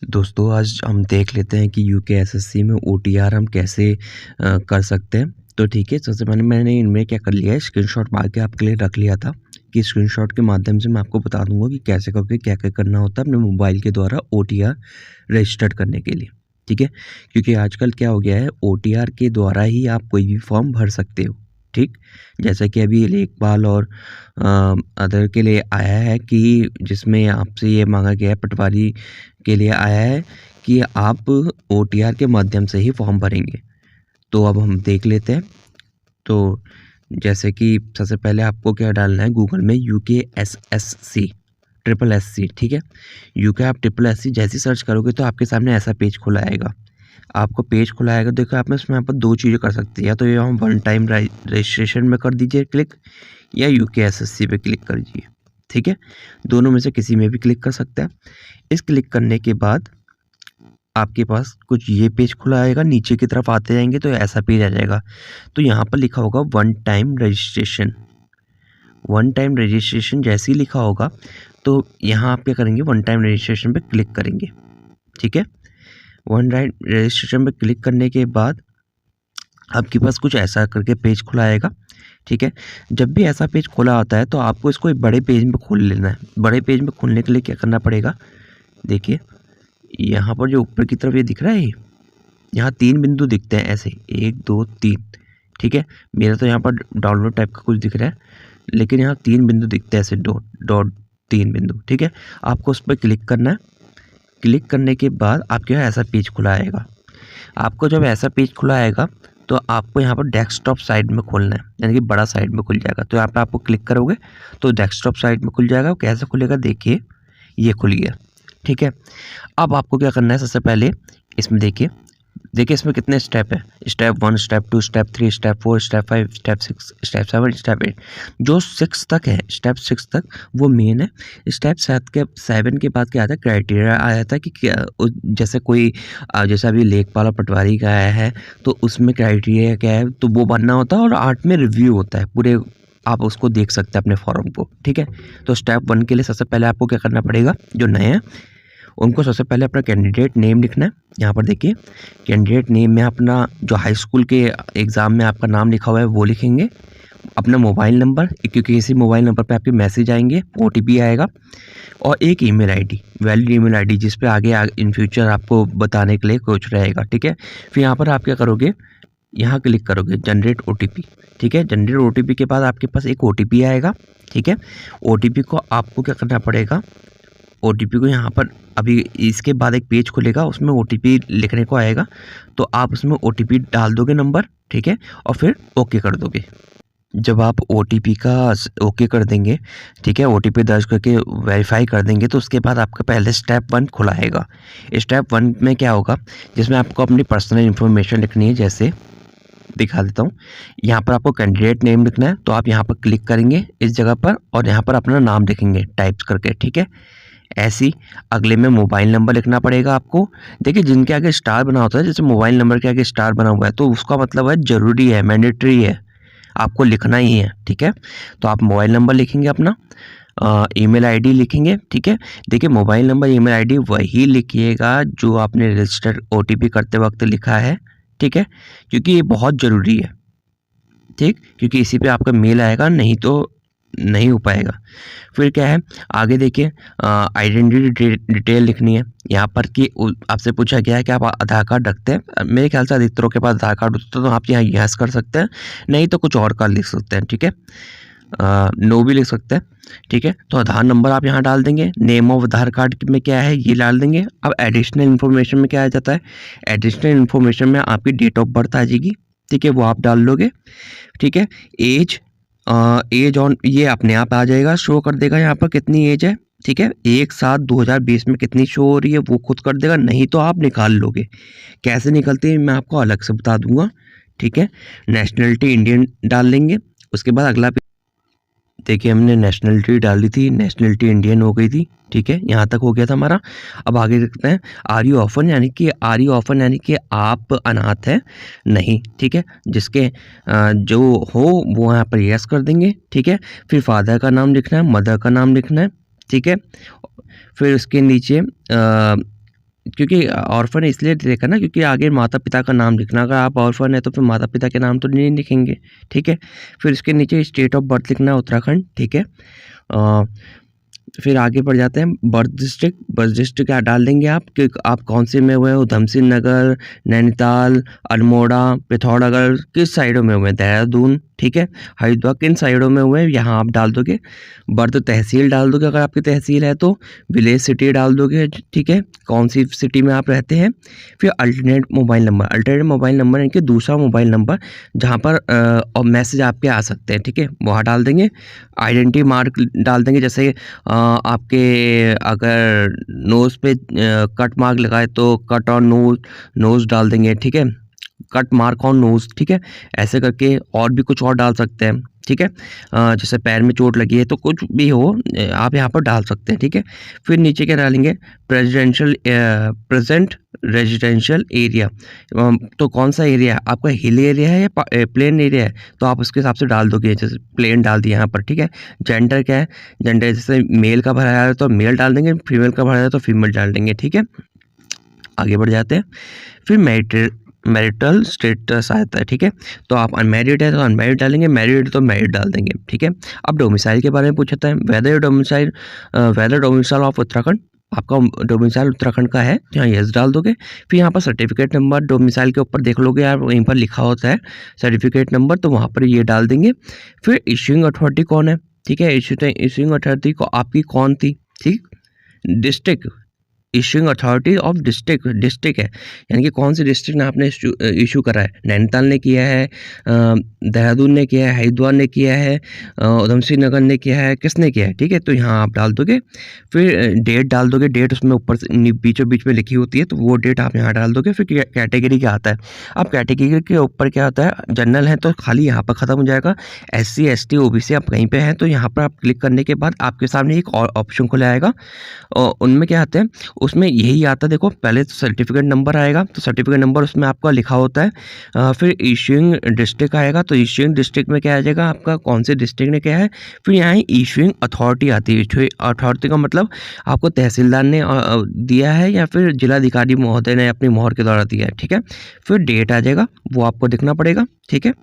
दोस्तों आज हम देख लेते हैं कि यूकेएसएससी में ओटीआर हम कैसे कर सकते हैं। तो ठीक है, सबसे पहले मैंने इनमें क्या कर लिया है, स्क्रीनशॉट मार के आपके लिए रख लिया था कि स्क्रीनशॉट के माध्यम से मैं आपको बता दूंगा कि कैसे करके क्या-क्या करना होता है अपने मोबाइल के द्वारा ओटीआर रजिस्टर्ड करने के लिए। ठीक है, क्योंकि आजकल क्या हो गया है, ओटीआर के द्वारा ही आप कोई भी फॉर्म भर सकते हो। ठीक, जैसा कि अभी लेखपाल और अदर के लिए आया है कि जिसमें आपसे ये मांगा गया है, पटवारी के लिए आया है कि आप ओटीआर के माध्यम से ही फॉर्म भरेंगे। तो अब हम देख लेते हैं। तो जैसे कि सबसे पहले आपको क्या डालना है, गूगल में यूकेएसएससी ट्रिपल एससी, ठीक है। यूके आप ट्रिपल एससी जैसे सर्च करोगे तो आपके सामने ऐसा पेज खुला आएगा। आपको पेज खुला आएगा, देखो आप इसमें यहाँ पर दो चीज़ें कर सकते हैं, या तो ये हम वन टाइम रजिस्ट्रेशन में कर दीजिए क्लिक, या यूकेएसएससी पे क्लिक कर दीजिए। ठीक है, दोनों में से किसी में भी क्लिक कर सकते हैं। इस क्लिक करने के बाद आपके पास कुछ ये पेज खुला आएगा, नीचे की तरफ आते जाएंगे तो ऐसा पेज आ जाएगा। तो यहाँ पर लिखा होगा one time registration. One time registration जैसे ही लिखा होगा तो यहाँ आप क्या करेंगे, वन टाइम रजिस्ट्रेशन पे क्लिक करेंगे। ठीक है, वन टाइम रजिस्ट्रेशन पे क्लिक करने के बाद आपके पास कुछ ऐसा करके पेज खुला आएगा। ठीक है, जब भी ऐसा पेज खुला आता है तो आपको इसको एक बड़े पेज में खोल लेना है। बड़े पेज में खोलने के लिए क्या करना पड़ेगा, देखिए यहाँ पर जो ऊपर की तरफ ये दिख रहा है, यहाँ 3 बिंदु दिखते हैं ऐसे, 1 2 3। ठीक है, मेरा तो यहाँ पर डाउनलोड टाइप का कुछ दिख रहा है, लेकिन यहाँ 3 बिंदु दिखते हैं ऐसे, डॉट डॉट 3 बिंदु। ठीक है, आपको उस पर क्लिक करना है। क्लिक करने के बाद आपके यहाँ ऐसा पेज खुला आएगा। आपको जब ऐसा पेज खुला आएगा तो आपको यहाँ पर डेस्कटॉप साइड में खोलना है, यानी कि बड़ा साइड में खुल जाएगा। तो यहाँ पर आपको क्लिक करोगे तो डेस्कटॉप साइड में खुल जाएगा। कैसे खुलेगा, देखिए ये खुल गया। ठीक है, अब आपको क्या करना है, सबसे पहले इसमें देखिए इसमें कितने स्टेप है, step 1, step 2, step 3, step 4, step 5, step 6, step 7, step 8। जो 6 तक है, स्टेप 6 तक वो मेन है। स्टेप 7 के बाद क्या आता है, क्राइटेरिया आ जाता है कि क्या जैसे कोई जैसे अभी लेखपाल और पटवारी का आया है तो उसमें क्राइटेरिया क्या है, तो वो बनना होता है। और 8 में रिव्यू होता है पूरे, आप उसको देख सकते हैं अपने फॉर्म को। ठीक है, तो स्टेप 1 के लिए सबसे पहले आपको क्या करना पड़ेगा, जो नए हैं उनको सबसे पहले अपना कैंडिडेट नेम लिखना है। यहाँ पर देखिए कैंडिडेट नेम में अपना जो हाई स्कूल के एग्ज़ाम में आपका नाम लिखा हुआ है वो लिखेंगे। अपना मोबाइल नंबर, क्योंकि इसी मोबाइल नंबर पे आपके मैसेज आएंगे, ओटीपी आएगा, और एक email ID, valid email ID, जिस पे आगे इन फ्यूचर आपको बताने के लिए कुछ रहेगा। ठीक है, फिर यहाँ पर आप क्या करोगे, यहाँ क्लिक करोगे जनरेट ओटीपी। ठीक है, जनरेट ओटीपी के बाद आपके पास एक ओटीपी आएगा। ठीक है, ओटीपी को आपको क्या करना पड़ेगा, ओटीपी को यहाँ पर अभी इसके बाद एक पेज खुलेगा, उसमें ओटीपी लिखने को आएगा, तो आप उसमें ओटीपी डाल दोगे नंबर। ठीक है, और फिर ओके कर दोगे। जब आप ओटीपी का ओके कर देंगे, ठीक है, ओटीपी दर्ज करके वेरीफाई कर देंगे, तो उसके बाद आपका पहले स्टेप 1 खुला आएगा। स्टेप 1 में क्या होगा, जिसमें आपको अपनी पर्सनल इन्फॉर्मेशन लिखनी है। जैसे दिखा देता हूँ, यहाँ पर आपको कैंडिडेट नेम लिखना है, तो आप यहाँ पर क्लिक करेंगे इस जगह पर और यहाँ पर अपना नाम लिखेंगे टाइप करके। ठीक है, ऐसी अगले में मोबाइल नंबर लिखना पड़ेगा आपको। देखिए जिनके आगे स्टार बना होता है, जैसे मोबाइल नंबर के आगे स्टार बना हुआ है, तो उसका मतलब है ज़रूरी है, मैंडेटरी है, आपको लिखना ही है। ठीक है, तो आप मोबाइल नंबर लिखेंगे अपना, ईमेल आईडी लिखेंगे। ठीक है, देखिए मोबाइल नंबर ईमेल आईडी वही लिखिएगा जो आपने रजिस्टर ओटीपी करते वक्त लिखा है। ठीक है, क्योंकि ये बहुत ज़रूरी है। ठीक, क्योंकि इसी पे आपका मेल आएगा, नहीं तो नहीं हो पाएगा। फिर क्या है, आगे देखिए आइडेंटिटी डिटेल लिखनी है। यहाँ पर कि आपसे पूछा गया है कि आप आधार कार्ड रखते हैं। मेरे ख्याल से अधिकतरों के पास आधार कार्ड होता है, तो आप यहाँ यस कर सकते हैं, नहीं तो कुछ और कार्ड लिख सकते हैं। ठीक है, नो भी लिख सकते हैं। ठीक है, तो आधार नंबर आप यहाँ डाल देंगे। नेम ऑफ आधार कार्ड में क्या है ये डाल देंगे। अब एडिशनल इन्फॉर्मेशन में क्या आ जाता है, एडिशनल इन्फॉर्मेशन में आपकी डेट ऑफ बर्थ आ जाएगी। ठीक है, वो आप डाल लोगे। ठीक है, एज ऑन ये अपने आप आ जाएगा, शो कर देगा यहाँ पर कितनी एज है। ठीक है, 1/7/2020 में कितनी शो हो रही है वो खुद कर देगा, नहीं तो आप निकाल लोगे। कैसे निकलते हैं मैं आपको अलग से बता दूंगा। ठीक है, नेशनलिटी इंडियन डाल लेंगे। उसके बाद अगला देखिए हमने नेशनलिटी डाली थी, नेशनलिटी इंडियन हो गई थी। ठीक है, यहाँ तक हो गया था हमारा। अब आगे देखते हैं, आर यू ऑफन, यानी कि आप अनाथ हैं नहीं। ठीक है, जिसके जो हो वो यहाँ पर यस कर देंगे। ठीक है, फिर फादर का नाम लिखना है, मदर का नाम लिखना है। ठीक है, फिर उसके नीचे क्योंकि ऑर्फन इसलिए देखा ना, क्योंकि आगे माता पिता का नाम लिखना, अगर आप ऑर्फन है तो फिर माता पिता के नाम तो नहीं लिखेंगे, ठीक है। फिर इसके नीचे स्टेट ऑफ बर्थ लिखना है उत्तराखंड, ठीक है। फिर आगे बढ़ जाते हैं, बर्थ डिस्ट्रिक्ट क्या डाल देंगे आप कि आप कौन से में हुए हैं, उधम सिंह नगर, नैनीताल, अल्मोड़ा, पिथौरागढ़, किस साइडों में हुए हैं, देहरादून, ठीक है, हरिद्वार, किन साइडों में हुए हैं यहाँ आप डाल दोगे। बर्थ तहसील डाल दोगे अगर आपकी तहसील है तो, विलेज सिटी डाल दोगे, ठीक है, कौन सी सिटी में आप रहते हैं। फिर अल्टरनेट मोबाइल नंबर यानी कि दूसरा मोबाइल नंबर जहाँ पर और मैसेज आपके आ सकते हैं, ठीक है, वहाँ डाल देंगे। आइडेंटिटी मार्क डाल देंगे, जैसे आपके अगर नोज़ पे कट मार्क लगाए तो कट ऑन नोज़ डाल देंगे, ठीक है, कट मार्क ऑन नोज़, ठीक है। ऐसे करके और भी कुछ और डाल सकते हैं, ठीक है। जैसे पैर में चोट लगी है तो कुछ भी हो आप यहाँ पर डाल सकते हैं, ठीक है। फिर नीचे क्या डालेंगे, प्रेजेंट रेजिडेंशियल एरिया, तो कौन सा एरिया है आपका, हिल एरिया है या प्लेन एरिया है, तो आप उसके हिसाब से डाल दोगे, जैसे प्लेन डाल दिया यहाँ पर, ठीक है। जेंडर क्या है, जेंडर जैसे मेल का भरा है तो मेल डाल देंगे, फीमेल का भरा है तो फीमेल डाल देंगे, ठीक है। आगे बढ़ जाते हैं। फिर मैरिटल स्टेटस आता है, ठीक है, तो आप अनमैरिड है तो अनमैरिड डालेंगे, मैरिड तो मैरिड डाल देंगे, ठीक है। अब डोमिसाइल के बारे में पूछता है, वेदर डोमिसाइल ऑफ उत्तराखंड, आपका डोमिसाइल उत्तराखंड का है, यहाँ यस डाल दोगे। फिर यहाँ पर सर्टिफिकेट नंबर डोमिसाइल के ऊपर देख लोगे आप, वहीं पर लिखा होता है सर्टिफिकेट नंबर, तो वहाँ पर ये डाल देंगे। फिर इशूइंग अथॉरिटी कौन है, ठीक है, इशूइंग अथॉरिटी को आपकी कौन थी, ठीक। District, issuing authority of district है, यानी कि कौन सी डिस्ट्रिक्ट ने आपने इशू करा है, नैनीताल ने किया है, देहरादून ने किया है, हरिद्वार ने किया है, उधम सिंह नगर ने किया है, किसने किया है, ठीक है, तो यहाँ आप डाल दोगे। फिर डेट डाल दोगे, डेट उसमें ऊपर से बीचों बीच में लिखी होती है तो वो डेट आप यहाँ डाल दोगे। फिर कैटेगरी क्या आता है, अब कैटेगरी के ऊपर क्या होता है, जनरल है तो खाली यहाँ पर ख़त्म हो जाएगा, SC ST OBC आप कहीं पे हैं तो यहाँ पर आप क्लिक करने के बाद आपके सामने एक और ऑप्शन खुला आएगा, और उनमें क्या आते हैं, उसमें यही आता है, देखो पहले तो सर्टिफिकेट नंबर आएगा, तो सर्टिफिकेट नंबर उसमें आपका लिखा होता है। फिर इशूइंग डिस्ट्रिक्ट आएगा, तो इशूइंग डिस्ट्रिक्ट में क्या आ जाएगा आपका, कौन से डिस्ट्रिक्ट ने क्या है। फिर यहाँ इशूइंग अथॉरिटी आती है, अथॉरिटी का मतलब आपको तहसीलदार ने दिया है या फिर जिलाधिकारी महोदय ने अपनी मोहर के द्वारा दिया है, ठीक है। फिर डेट आ जाएगा, वो आपको देखना पड़ेगा, ठीक है।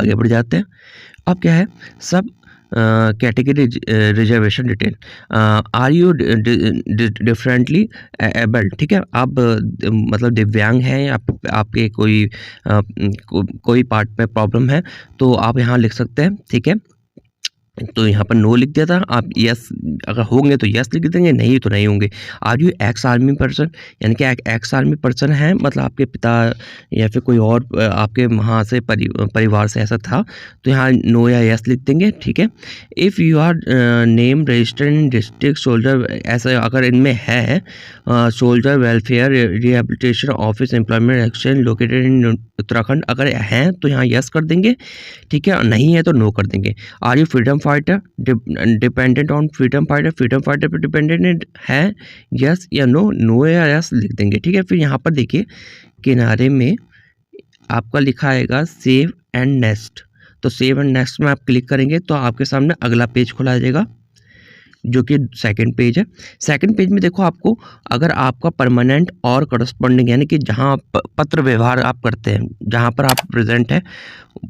आगे बढ़ जाते हैं। अब क्या है, सब category reservation detail, are you differently abled, ठीक है, आप मतलब दिव्यांग हैं, आपके कोई पार्ट में प्रॉब्लम है तो आप यहाँ लिख सकते हैं, ठीक है। तो यहाँ पर नो लिख दिया था, आप यस अगर होंगे तो यस लिख देंगे, नहीं तो नहीं होंगे। Are you ex army person, यानी कि एक्स आर्मी पर्सन है, मतलब आपके पिता या फिर कोई और आपके वहाँ से परिवार से ऐसा था, तो यहाँ नो या यस लिख देंगे, ठीक है। If you are name registered in district soldier, ऐसा अगर इनमें है soldier welfare rehabilitation office employment exchange located in Uttarakhand, अगर हैं तो यहाँ यस कर देंगे, ठीक है, नहीं है तो नो कर देंगे। Are you freedom fighter, dependent on freedom fighter पर डिपेंडेंट है, यस या नो या यस लिख देंगे, ठीक है। फिर यहाँ पर देखिए किनारे में आपका लिखा आएगा सेव एंड नेक्स्ट, तो सेव एंड नेक्स्ट में आप क्लिक करेंगे तो आपके सामने अगला पेज खुला जाएगा, जो कि सेकंड पेज है। सेकंड पेज में देखो आपको, अगर आपका परमानेंट और करस्पॉन्डिंग यानी कि जहाँ पत्र व्यवहार आप करते हैं, जहाँ पर आप प्रेजेंट है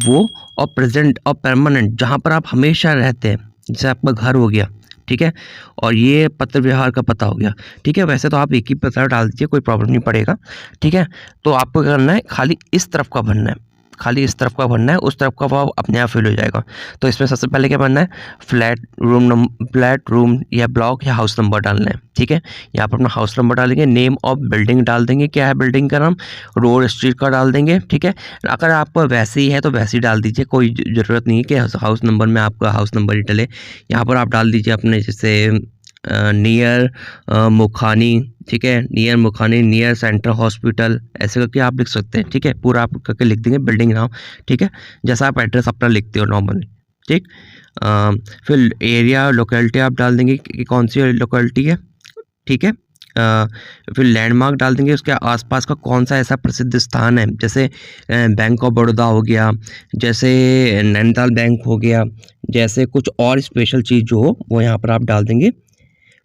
वो, और प्रेजेंट और परमानेंट जहाँ पर आप हमेशा रहते हैं, जैसे आपका घर हो गया, ठीक है, और ये पत्र व्यवहार का पता हो गया, ठीक है। वैसे तो आप एक ही पता डाल दीजिए, कोई प्रॉब्लम नहीं पड़ेगा, ठीक है। तो आपको क्या करना है, खाली इस तरफ का भरना है, खाली इस तरफ का भरना है, उस तरफ का वो अपने आप फिल हो जाएगा। तो इसमें सबसे पहले क्या भरना है, फ्लैट रूम या ब्लॉक या हाउस नंबर डालना है, ठीक है। यहाँ पर अपना हाउस नंबर डालेंगे, नेम ऑफ बिल्डिंग डाल देंगे, क्या है बिल्डिंग का नाम, रोड स्ट्रीट का डाल देंगे, ठीक है। अगर आपको वैसे ही है तो वैसे ही डाल दीजिए, कोई ज़रूरत नहीं है कि हाउस नंबर में आपका हाउस नंबर ही डले। यहाँ पर आप डाल दीजिए अपने जैसे नियर मुखानी, ठीक है, near Mukhani, near central hospital, ऐसे करके आप लिख सकते हैं, ठीक है। पूरा आप करके लिख देंगे बिल्डिंग नाम, ठीक है, जैसा आप एड्रेस अपना लिखते हो नॉर्मली, ठीक। फिर एरिया लोकेलिटी आप डाल देंगे कि कौन सी लोकेलिटी है, ठीक है। फिर लैंडमार्क डाल देंगे, उसके आसपास का कौन सा ऐसा प्रसिद्ध स्थान है, जैसे बैंक ऑफ बड़ौदा हो गया, जैसे नैनीताल बैंक हो गया, जैसे कुछ और स्पेशल चीज़ जो हो वो यहाँ पर आप डाल देंगे।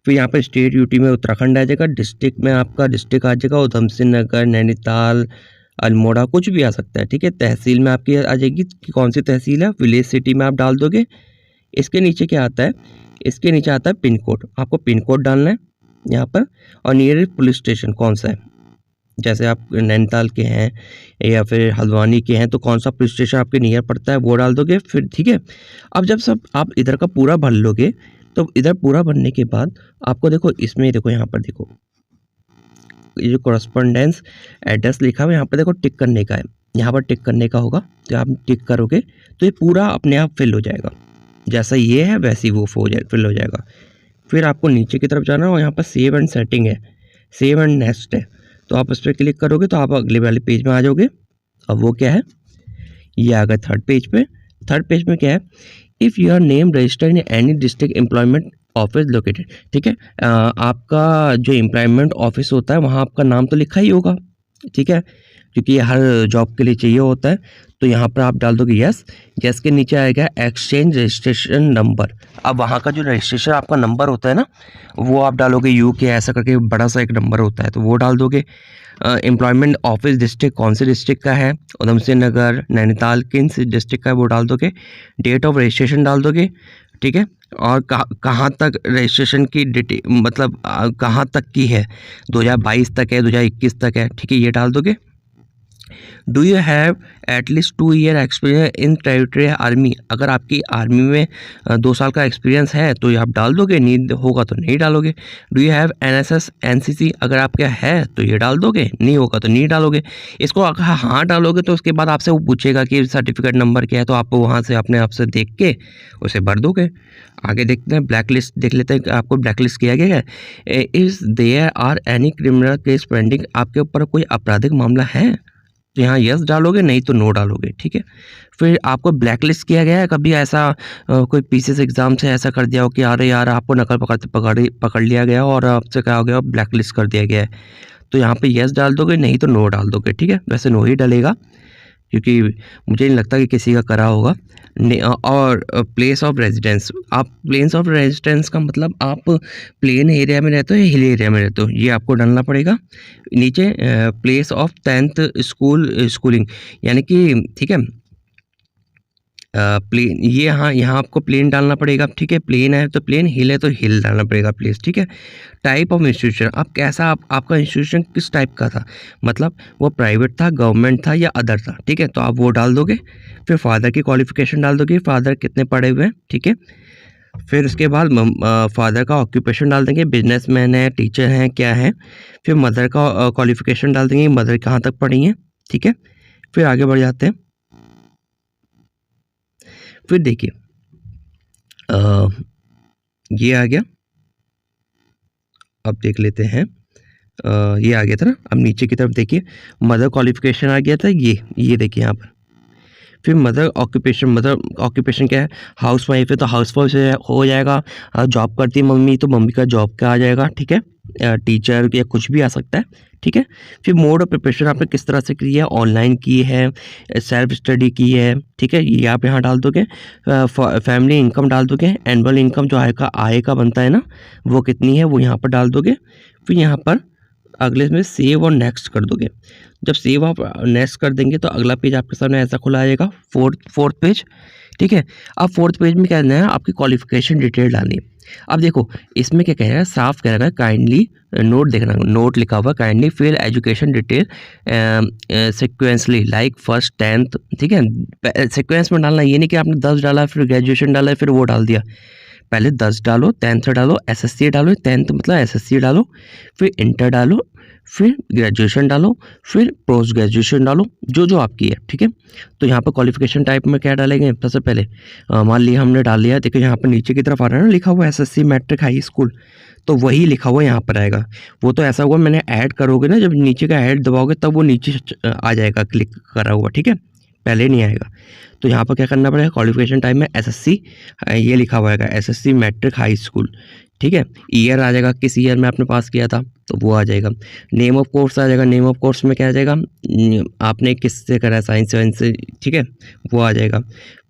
फिर यहाँ पर स्टेट यूटी में उत्तराखंड आ जाएगा, डिस्ट्रिक्ट में आपका डिस्ट्रिक्ट आ जाएगा ऊधम सिंह नगर, नैनीताल, अल्मोड़ा, कुछ भी आ सकता है, ठीक है। तहसील में आपकी आ जाएगी कि कौन सी तहसील है, विलेज सिटी में आप डाल दोगे। इसके नीचे क्या आता है, इसके नीचे आता है पिन कोड, आपको पिन कोड डालना है यहाँ पर, और नियरेस्ट पुलिस स्टेशन कौन सा है, जैसे आप नैनीताल के हैं या फिर हल्द्वानी के हैं तो कौन सा पुलिस स्टेशन आपके नियर पड़ता है वो डाल दोगे फिर, ठीक है। अब जब सब आप इधर का पूरा भर लोगे तो इधर पूरा भरने के बाद आपको देखो इसमें देखो यहाँ पर देखो ये जो कॉरस्पॉन्डेंस एड्रेस लिखा हुआ है यहाँ पर देखो टिक करने का है, यहाँ पर टिक करने का होगा, तो आप टिक करोगे तो ये पूरा अपने आप फिल हो जाएगा, जैसा ये है वैसे ही वो फिल हो जाएगा। फिर आपको नीचे की तरफ जाना है और यहाँ पर सेव एंड सेटिंग है, सेव एंड नेक्स्ट है, तो आप उस पर क्लिक करोगे तो आप अगले वाले पेज में आ जाओगे। अब वो क्या है, ये आ गया थर्ड पेज पे। थर्ड पेज में क्या है, if your name registered in any district employment office located, ठीक है। आपका जो एम्प्लॉयमेंट ऑफिस होता है वहाँ आपका नाम तो लिखा ही होगा, ठीक है, क्योंकि ये हर जॉब के लिए चाहिए होता है। तो यहाँ पर आप डाल दोगे यस, यस के नीचे आएगा एक्सचेंज रजिस्ट्रेशन नंबर। अब वहाँ का जो रजिस्ट्रेशन आपका नंबर होता है ना वो आप डालोगे, UK ऐसा करके बड़ा सा एक नंबर होता है तो वो डाल दोगे। एम्प्लॉयमेंट ऑफिस डिस्ट्रिक्ट कौन से डिस्ट्रिक्ट का है, ऊधम सिंह नगर, नैनीताल, किन से डिस्ट्रिक्ट का है वो डाल दोगे। डेट ऑफ रजिस्ट्रेशन डाल दोगे, ठीक है, और कहाँ तक रजिस्ट्रेशन की डिटेल मतलब कहाँ तक की है, 2022 तक है, 2021 तक है, ठीक है, ये डाल दोगे। Do you have at least 2 year experience in territory army, अगर आपकी आर्मी में 2 साल का एक्सपीरियंस है तो ये आप डाल दोगे, नहीं होगा तो नहीं डालोगे। Do you have NSS NCC, अगर आपके है तो ये डाल दोगे, नहीं होगा तो नहीं डालोगे। इसको अगर हाँ डालोगे तो उसके बाद आपसे वो पूछेगा कि सर्टिफिकेट नंबर क्या है, तो आप वहाँ से अपने आप से देख के उसे भर दोगे। आगे देखते हैं, ब्लैक लिस्ट देख लेते हैं, आपको ब्लैक लिस्ट किया गया है। Is there are any criminal case pending, आपके ऊपर कोई आपराधिक मामला है तो यहाँ यस डालोगे, नहीं तो नो डालोगे, ठीक है। फिर आपको ब्लैक लिस्ट किया गया है, कभी ऐसा कोई PCS एग्ज़ाम से ऐसा कर दिया हो कि अरे यार आपको नकल पकड़ लिया गया और आपसे क्या हो गया, ब्लैक लिस्ट कर दिया गया है, तो यहाँ पे यस डाल दोगे, नहीं तो नो डाल दोगे, ठीक है। वैसे नो ही डलेगा क्योंकि मुझे नहीं लगता कि किसी का करा होगा। और प्लेस ऑफ रेजिडेंस, आप प्लेस ऑफ रेजिडेंस का मतलब आप प्लेन एरिया में रहते हो या हिल एरिया में रहते हो, ये आपको डालना पड़ेगा। नीचे प्लेस ऑफ 10th स्कूलिंग यानी कि, ठीक है, प्लेन ये हाँ यहाँ आपको प्लेन डालना पड़ेगा, ठीक है, प्लेन है तो प्लेन, हिल है तो हिल डालना पड़ेगा प्लेस, ठीक है। टाइप ऑफ इंस्टीट्यूशन, आप कैसा आपका इंस्टीट्यूशन किस टाइप का था, मतलब वो प्राइवेट था, गवर्नमेंट था या अदर था, ठीक है, तो आप वो डाल दोगे। फिर फादर की क्वालिफिकेशन डाल दोगे, फादर कितने पढ़े हुए हैं, ठीक है। फिर उसके बाद फादर का ऑक्यूपेशन डाल देंगे, बिजनेसमैन है, टीचर हैं, क्या है। फिर मदर का क्वालिफिकेशन डाल देंगे, मदर कहाँ तक पढ़ी हैं, ठीक है। फिर आगे बढ़ जाते हैं। फिर देखिए ये आ गया, अब देख लेते हैं, ये आ गया था ना। अब नीचे की तरफ देखिए, मदर क्वालिफिकेशन आ गया था, ये देखिए यहाँ पर। फिर मदर ऑक्यूपेशन क्या है, हाउस वाइफ है तो हाउस वाइफ हो जाएगा। जॉब करती है मम्मी तो मम्मी का जॉब का आ जाएगा, ठीक है। टीचर या कुछ भी आ सकता है, ठीक है। फिर मोड ऑफ प्रिपरेशन आपने किस तरह से की है, ऑनलाइन की है, सेल्फ स्टडी की है, ठीक है, ये आप यहाँ डाल दोगे। फैमिली इनकम डाल दोगे, एनुअल इनकम जो आय का बनता है ना वो कितनी है वो यहाँ पर डाल दोगे। फिर यहाँ पर अगले में सेव और नेक्स्ट कर दोगे। जब सेव आप नेक्स्ट कर देंगे तो अगला पेज आपके सामने ऐसा खुला आएगा, फोर्थ पेज, ठीक है। अब फोर्थ पेज में क्या करना है, आपकी क्वालिफिकेशन डिटेल डालनी है। अब देखो इसमें क्या कह रहा है, साफ कह रहा है काइंडली नोट देखना, नोट लिखा हुआ kindly fill education detail sequentially like first 10th, ठीक है। सिक्वेंस में डालना, ये नहीं कि आपने 10 डाला फिर ग्रेजुएशन डाला फिर वो डाल दिया, पहले 10 डालो, 10th डालो, SSC डालो, 10th मतलब SSC डालो, फिर इंटर डालो, फिर ग्रेजुएशन डालो, फिर पोस्ट ग्रेजुएशन डालो, जो आपकी है, ठीक है। तो यहाँ पर क्वालिफिकेशन टाइप में क्या डालेंगे, सबसे पहले मान लिया हमने डाल लिया, देखिए यहाँ पर नीचे की तरफ आ रहा है ना लिखा हुआ SSC मैट्रिक हाई स्कूल, तो वही लिखा हुआ यहाँ पर आएगा। वो तो ऐसा हुआ मैंने ऐड करोगे ना, जब नीचे का ऐड दबाओगे तब वो नीचे आ जाएगा क्लिक करा हुआ, ठीक है, पहले नहीं आएगा। तो यहाँ पर क्या करना पड़ेगा, क्वालिफिकेशन टाइम में SSC ये लिखा हुआ है SSC मैट्रिक हाई स्कूल, ठीक है। ईयर आ जाएगा, किस ईयर में आपने पास किया था तो वो आ जाएगा। नेम ऑफ कोर्स आ जाएगा, नेम ऑफ कोर्स में क्या आ जाएगा, आपने किससे करा है, साइंस वाइंस से, ठीक है, वो आ जाएगा।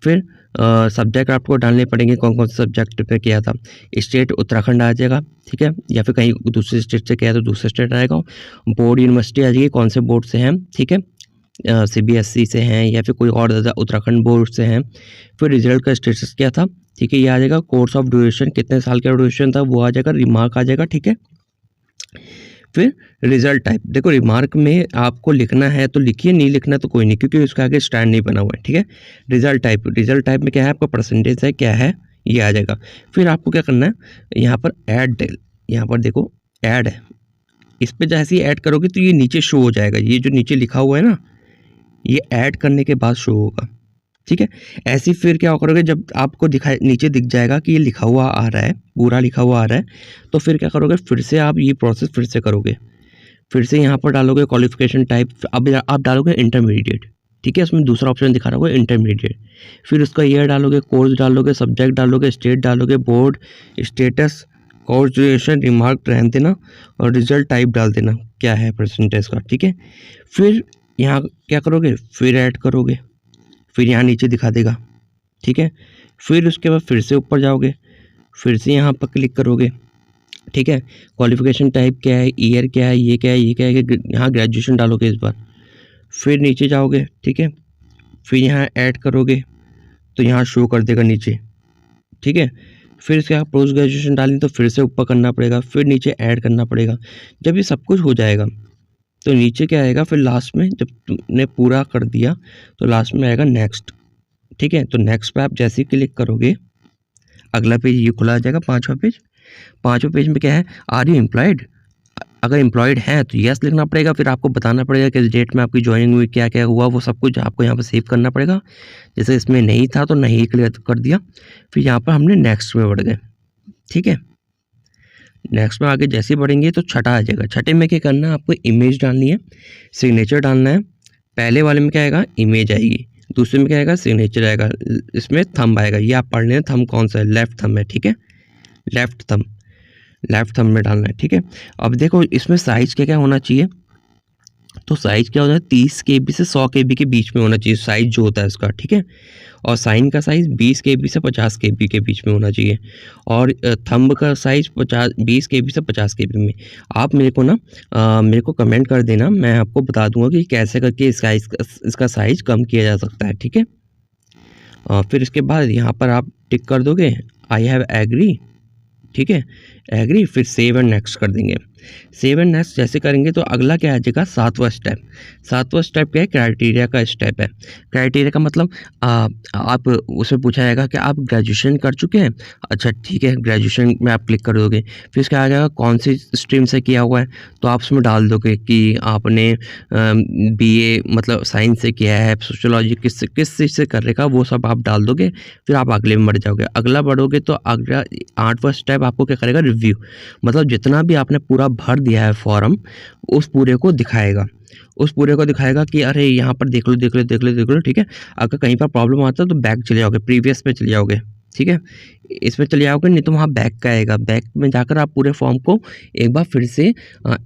फिर सब्जेक्ट आपको डालने पड़ेंगे, कौन कौन से सब्जेक्ट पे किया था। स्टेट उत्तराखंड आ जाएगा, ठीक है, या फिर कहीं दूसरे स्टेट से किया तो दूसरा स्टेट आएगा। बोर्ड यूनिवर्सिटी आ जाएगी, कौन से बोर्ड से हैं, ठीक है, CBSE से हैं या फिर कोई और उत्तराखंड बोर्ड से हैं। फिर रिजल्ट का स्टेटस क्या था, ठीक है, ये आ जाएगा। कोर्स ऑफ ड्यूरेशन, कितने साल का ड्यूरेशन था वो आ जाएगा। रिमार्क आ जाएगा, ठीक है। फिर रिजल्ट टाइप, देखो रिमार्क में आपको लिखना है तो लिखिए, नहीं लिखना तो कोई नहीं, क्योंकि उसका आगे स्टैंड नहीं बना हुआ है, ठीक है। रिजल्ट टाइप में क्या है, आपका परसेंटेज है, क्या है, ये आ जाएगा। फिर आपको क्या करना है, यहाँ पर ऐड, यहाँ पर देखो ऐड है, इस पर जैसे ही ऐड करोगे तो ये नीचे शो हो जाएगा। ये जो नीचे लिखा हुआ है ना, ये ऐड करने के बाद शो होगा, ठीक है। ऐसे फिर क्या करोगे, जब आपको नीचे दिख जाएगा कि ये लिखा हुआ आ रहा है, पूरा लिखा हुआ आ रहा है, तो फिर क्या करोगे, फिर से आप ये प्रोसेस फिर से करोगे। फिर से यहाँ पर डालोगे क्वालिफिकेशन टाइप, अब आप डालोगे इंटरमीडिएट, ठीक है, उसमें दूसरा ऑप्शन दिखा रहा होगा इंटरमीडिएट। फिर उसका ईयर डालोगे, कोर्स डालोगे, सब्जेक्ट डालोगे, स्टेट डालोगे, board, status, course duration, remark रहने देना और रिजल्ट टाइप डाल देना क्या है परसेंटेज का, ठीक है। फिर यहाँ क्या करोगे, फिर ऐड करोगे, फिर यहाँ नीचे दिखा देगा, ठीक है। फिर उसके बाद फिर से ऊपर जाओगे, फिर से यहाँ पर क्लिक करोगे, ठीक है। क्वालिफिकेशन टाइप क्या है, ईयर क्या है, ये क्या है, ये क्या है, यहाँ ग्रेजुएशन डालोगे इस बार। फिर नीचे जाओगे, ठीक है, फिर यहाँ ऐड करोगे तो यहाँ शो कर देगा नीचे, ठीक है। फिर इसके बाद पोस्ट ग्रेजुएशन डालें तो फिर से ऊपर करना पड़ेगा, फिर नीचे ऐड करना पड़ेगा। जब ये सब कुछ हो जाएगा तो नीचे क्या आएगा, फिर लास्ट में जब तुमने पूरा कर दिया तो लास्ट में आएगा नेक्स्ट, ठीक है। तो नेक्स्ट पे आप जैसे ही क्लिक करोगे अगला पेज ये खुला आ जाएगा, पाँचवा पेज में क्या है, आर यू एम्प्लॉयड। अगर एम्प्लॉयड है तो यस लिखना पड़ेगा, फिर आपको बताना पड़ेगा किस डेट में आपकी ज्वाइनिंग हुई, क्या क्या हुआ, वो सब कुछ आपको यहाँ पर सेव करना पड़ेगा। जैसे इसमें नहीं था तो नहीं क्लियर कर दिया, फिर यहाँ पर हमने नेक्स्ट में बढ़ गए, ठीक है। नेक्स्ट में आगे जैसे बढ़ेंगे तो छठा आ जाएगा। छठे में क्या करना है, आपको इमेज डालनी है, सिग्नेचर डालना है। पहले वाले में क्या आएगा, इमेज आएगी, दूसरे में क्या आएगा, सिग्नेचर आएगा, इसमें थंब आएगा। ये आप पढ़ लें, थंब कौन सा है, लेफ्ट थंब है, ठीक है, लेफ्ट थंब में डालना है, ठीक है। अब देखो इसमें साइज क्या क्या होना चाहिए, तो साइज क्या होता है, 30 KB से 100 KB के बीच में होना चाहिए साइज जो होता है इसका, ठीक है। और साइन का साइज़ 20 KB से 50 KB के बीच में होना चाहिए, और थंब का साइज़ 20 KB से 50 KB में। आप मेरे को ना मेरे को कमेंट कर देना, मैं आपको बता दूंगा कि कैसे करके इसका साइज़ कम किया जा सकता है, ठीक है। फिर इसके बाद यहाँ पर आप टिक कर दोगे, आई हैव एग्री, ठीक है, एग्री। फिर सेव एंड नेक्स्ट कर देंगे। सेव एंड नेक्स्ट जैसे करेंगे तो अगला क्या आ जाएगा, सातवां स्टेप क्या है, क्राइटेरिया का स्टेप है। क्राइटेरिया का मतलब आप उसमें पूछा जाएगा कि आप ग्रेजुएशन कर चुके हैं, अच्छा ठीक है, ग्रेजुएशन में आप क्लिक कर दोगे। फिर इसका आ जाएगा कौन सी स्ट्रीम से किया हुआ है, तो आप उसमें डाल दोगे कि आपने BA मतलब साइंस से किया है, सोशियोलॉजी किस चीज़ से कर रखा, वो सब आप डाल दोगे। फिर आप अगले में बढ़ जाओगे, अगला बढ़ोगे तो अगला 8वां स्टेप आपको क्या करेगा, रिव्यू, मतलब जितना भी आपने पूरा भर दिया है फॉर्म उस पूरे को दिखाएगा, कि अरे यहाँ पर देख लो, ठीक है। अगर कहीं पर प्रॉब्लम आता है तो बैक चले जाओगे, प्रीवियस पे चले जाओगे, ठीक है, इसमें चले जाओगे, नहीं तो वहाँ बैक का आएगा। बैक में जाकर आप पूरे फॉर्म को एक बार फिर से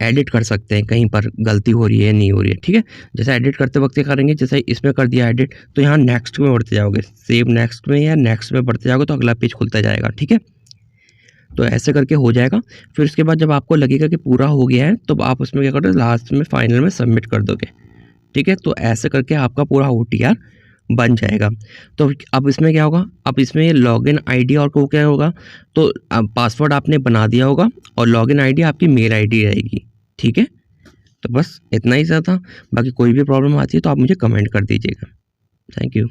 एडिट कर सकते हैं, कहीं पर गलती हो रही है, नहीं हो रही है, ठीक है। जैसे एडिट करते वक्त करेंगे, जैसे इसमें कर दिया एडिट तो यहाँ नेक्स्ट में बढ़ते जाओगे, सेव नेक्स्ट में या नेक्स्ट में बढ़ते जाओगे तो अगला पेज खुलता जाएगा, ठीक है। तो ऐसे करके हो जाएगा। फिर उसके बाद जब आपको लगेगा कि पूरा हो गया है तो आप उसमें क्या करोगे, लास्ट में फाइनल में सबमिट कर दोगे, ठीक है। तो ऐसे करके आपका पूरा OTR बन जाएगा। तो अब इसमें क्या होगा, अब इसमें लॉगिन ID और को क्या होगा, तो पासवर्ड आपने बना दिया होगा और लॉगिन ID आपकी मेल ID रहेगी, ठीक है। तो बस इतना ही था, बाकी कोई भी प्रॉब्लम आती है तो आप मुझे कमेंट कर दीजिएगा। Thank you.